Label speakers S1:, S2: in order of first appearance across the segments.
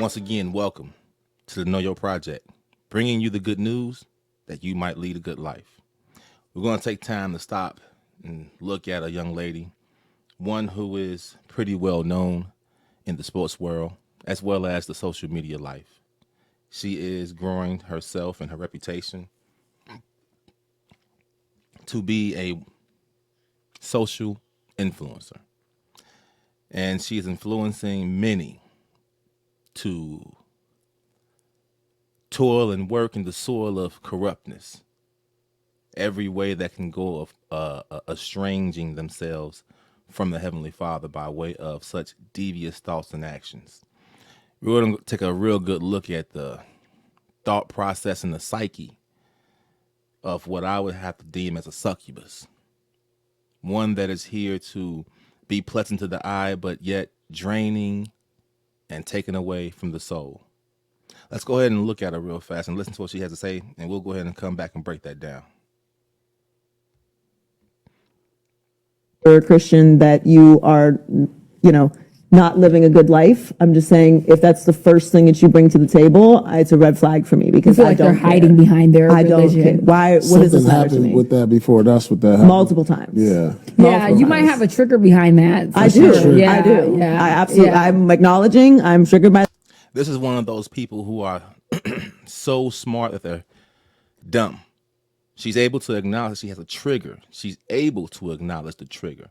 S1: Once again, welcome to the N.O.Y.O Project, bringing you the good news that you might lead a good life. We're going to take time to stop and look at a young lady, one who is pretty well known in the sports world, as well as the social media life. She is growing herself and her reputation to be a social influencer. And she is influencing many to toil and work in the soil of corruptness, every way that can go of estranging themselves from the Heavenly Father by way of such devious thoughts and actions. We're going to take a real good look at the thought process and the psyche of what I would have to deem as a succubus, one that is here to be pleasant to the eye, but yet draining and taken away from the soul. Let's go ahead and look at her real fast and listen to what she has to say, and we'll go ahead and come back and break that down.
S2: You're a Christian, that you are, not living a good life. I'm just saying, if that's the first thing that you bring to the table, it's a red flag for me, because
S3: I feel like they're hiding behind their
S2: I don't
S3: religion.
S2: care. Why? What does this
S4: Something
S2: matter to
S4: happened
S2: me?
S4: with that before. That's what that happened.
S2: Multiple times.
S4: Yeah.
S3: Yeah, you might have a trigger behind that.
S2: I do.
S3: Sure. Yeah,
S2: I do.
S3: Yeah,
S2: I absolutely.
S3: yeah.
S2: I'm acknowledging. I'm triggered by.
S1: This is one of those people who are so smart that they're dumb. She's able to acknowledge that she has a trigger. She's able to acknowledge the trigger,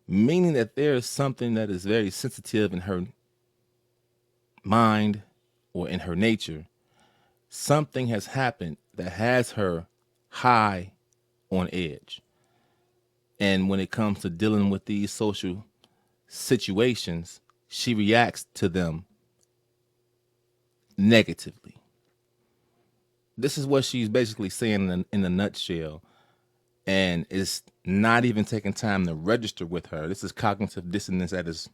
S1: meaning that there is something that is very sensitive in her mind or in her nature. Something has happened that has her high on edge. And when it comes to dealing with these social situations, she reacts to them negatively. This is what she's basically saying in a nutshell. And it's not even taking time to register with her. This is cognitive dissonance at its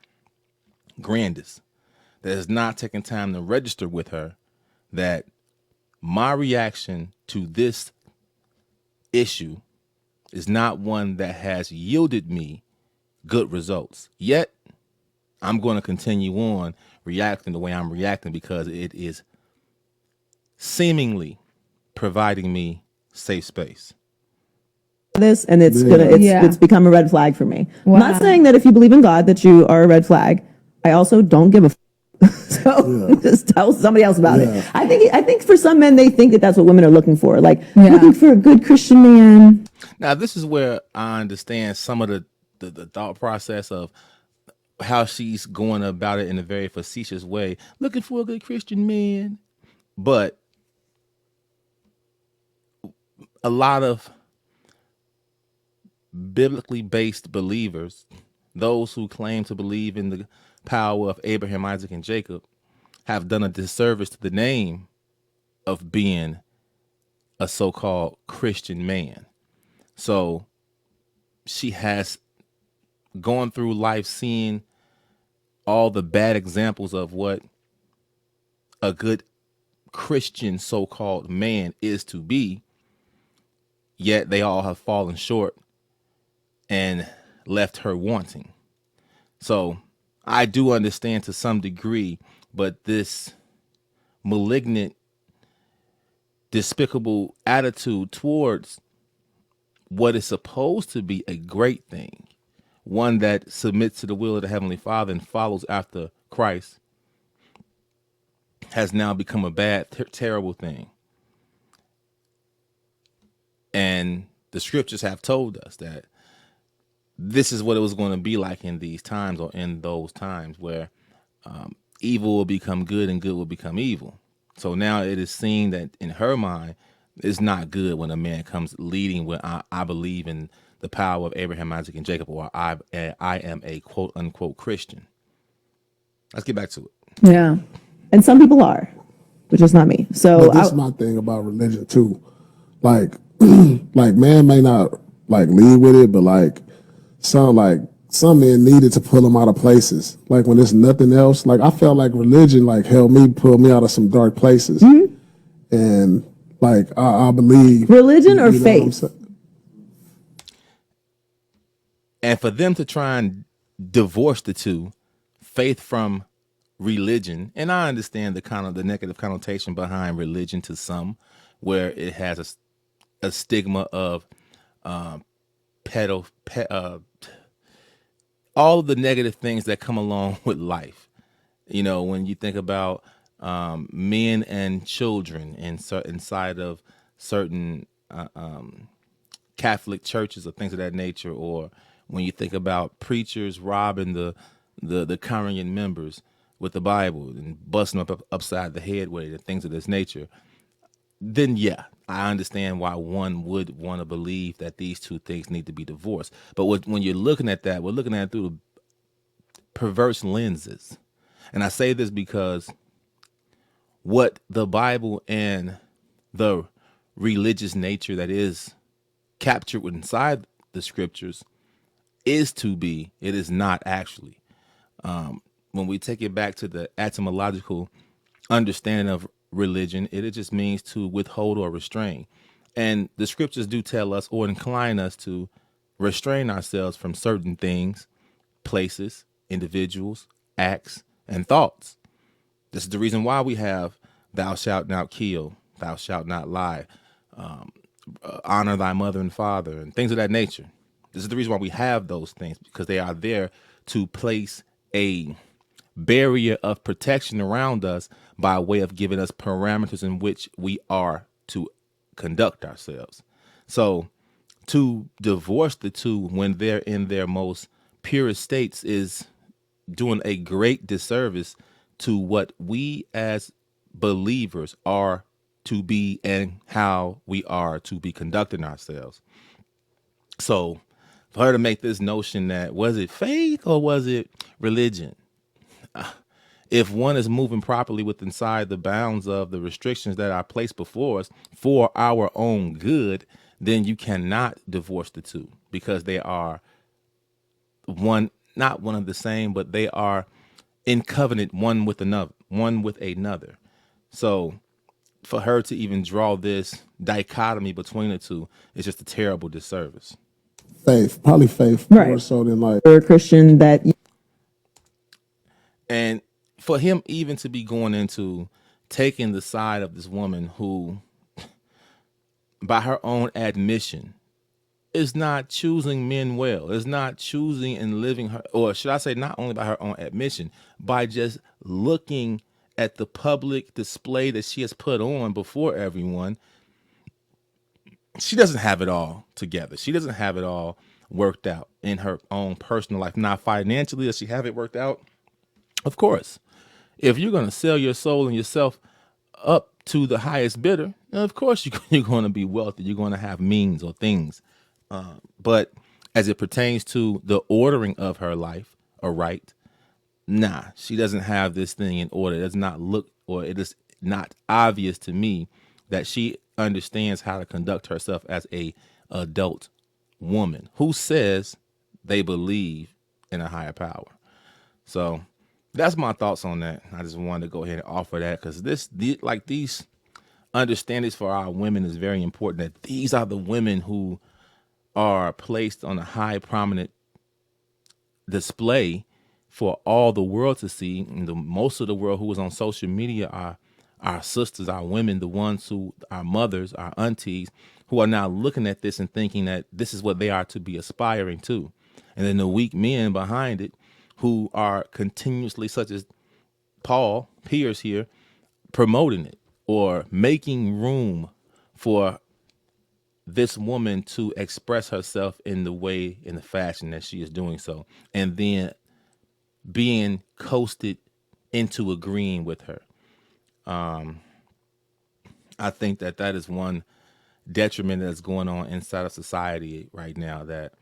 S1: grandest. That is not taking time to register with her that my reaction to this issue is not one that has yielded me good results. Yet, I'm going to continue on reacting the way I'm reacting because it is seemingly providing me safe space.
S2: This, and it's
S3: Yeah.
S2: it's become a red flag for me.
S3: Wow.
S2: I'm not saying that if you believe in God that you are a red flag. I also don't give a so just tell somebody else about it. I think for some men, they think that that's what women are looking for, like looking for a good Christian man.
S1: Now, this is where I understand some of the thought process of how she's going about it in a very facetious way, looking for a good Christian man. But a lot of biblically based believers, those who claim to believe in the power of Abraham, Isaac, and Jacob, have done a disservice to the name of being a so-called Christian man. So she has gone through life seeing all the bad examples of what a good Christian so-called man is to be, yet they all have fallen short and left her wanting. So I do understand to some degree, but this malignant, despicable attitude towards what is supposed to be a great thing, one that submits to the will of the Heavenly Father and follows after Christ, has now become a bad, terrible thing. And the scriptures have told us that this is what it was going to be like in these times, or in those times where evil will become good and good will become evil. So now it is seen that in her mind, it's not good when a man comes leading with I believe in the power of Abraham, Isaac, and Jacob, or I am a quote unquote Christian. Let's get back to it.
S2: Yeah, and some people are, which is not me. So
S4: But this is my thing about religion too. Like, like man may not like lead with it, but like some men needed to pull them out of places. Like when there's nothing else. Like I felt like religion like helped me pull me out of some dark places. And like I believe
S2: religion or
S4: you know what I'm
S2: faith.
S4: saying?
S1: And for them to try and divorce the two, faith from religion, and I understand the negative connotation behind religion to some, where it has a stigma of pedo, all of the negative things that come along with life. You know, when you think about men and children inside of certain Catholic churches or things of that nature, or when you think about preachers robbing the congregant members with the Bible and busting them upside the head with it and things of this nature, then yeah, I understand why one would want to believe that these two things need to be divorced. But when you're looking at that, we're looking at it through perverse lenses. And I say this because what the Bible and the religious nature that is captured inside the scriptures is to be, it is not actually. When we take it back to the etymological understanding of religion, it just means to withhold or restrain. And the scriptures do tell us or incline us to restrain ourselves from certain things, places, individuals, acts, and thoughts. This is the reason why we have thou shalt not kill, thou shalt not lie, honor thy mother and father, and things of that nature. This is the reason why we have those things, because they are there to place a barrier of protection around us by way of giving us parameters in which we are to conduct ourselves. So to divorce the two when they're in their most purest states is doing a great disservice to what we as believers are to be and how we are to be conducting ourselves. So for her to make this notion that was it faith or was it religion? If one is moving properly within inside the bounds of the restrictions that are placed before us for our own good, then you cannot divorce the two, because they are not one of the same, but they are in covenant one with another. So for her to even draw this dichotomy between the two is just a terrible disservice.
S4: Faith, probably faith,
S2: Right.
S4: more so than like.
S2: Or a Christian that
S1: And for him even to be going into taking the side of this woman who, by her own admission, is not choosing men well, is not choosing and living her, or should I say, not only by her own admission, by just looking at the public display that she has put on before everyone, she doesn't have it all together. She doesn't have it all worked out in her own personal life. Not financially does she have it worked out. Of course, if you're going to sell your soul and yourself up to the highest bidder, of course you're going to be wealthy. You're going to have means or things. But as it pertains to the ordering of her life, or right, nah, she doesn't have this thing in order. It does not look, or it is not obvious to me that she understands how to conduct herself as a adult woman who says they believe in a higher power. So that's my thoughts on that. I just wanted to go ahead and offer that, because these understandings for our women is very important, that these are the women who are placed on a high prominent display for all the world to see. And most of the world who is on social media are our sisters, our women, the ones who, our mothers, our aunties, who are now looking at this and thinking that this is what they are to be aspiring to. And then the weak men behind it who are continuously, such as Paul Pierce here, promoting it or making room for this woman to express herself in the way, in the fashion that she is doing so, and then being coasted into agreeing with her. I think that is one detriment that's going on inside of society right now, that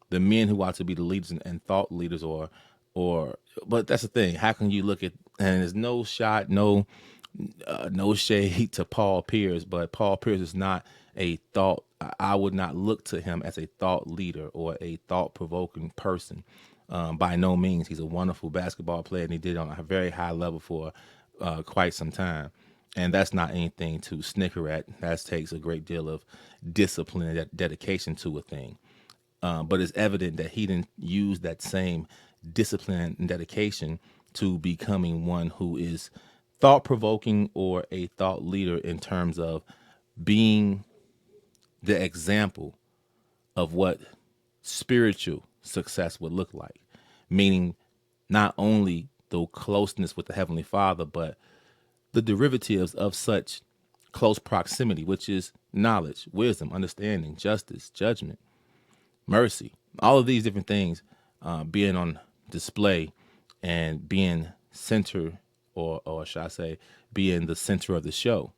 S1: the men who ought to be the leaders and thought leaders but that's the thing. How can you look at, and there's no shot, no shade to Paul Pierce, but Paul Pierce is not a thought. I would not look to him as a thought leader or a thought provoking person. By no means. He's a wonderful basketball player, and he did it on a very high level for quite some time. And that's not anything to snicker at. That takes a great deal of discipline and dedication to a thing. But it's evident that he didn't use that same discipline and dedication to becoming one who is thought provoking or a thought leader in terms of being the example of what spiritual success would look like, meaning not only the closeness with the Heavenly Father, but the derivatives of such close proximity, which is knowledge, wisdom, understanding, justice, judgment, mercy, all of these different things being on display and being center, or should I say, being the center of the show.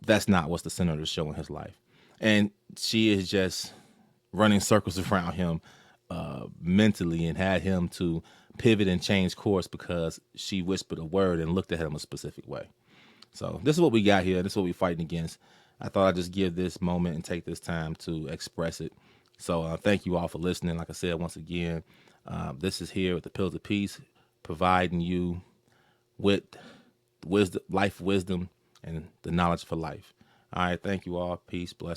S1: That's not what's the center of the show in his life. And she is just running circles around him mentally, and had him to pivot and change course because she whispered a word and looked at him a specific way. So this is what we got here. This is what we're fighting against. I thought I'd just give this moment and take this time to express it. So thank you all for listening. Like I said, once again, this is here with the Pillars of Peace, providing you with wisdom, life wisdom, and the knowledge for life. All right, thank you all. Peace, bless.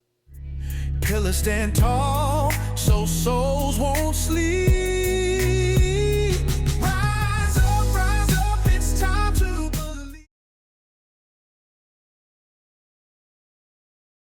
S5: Pillars stand tall, so souls won't sleep.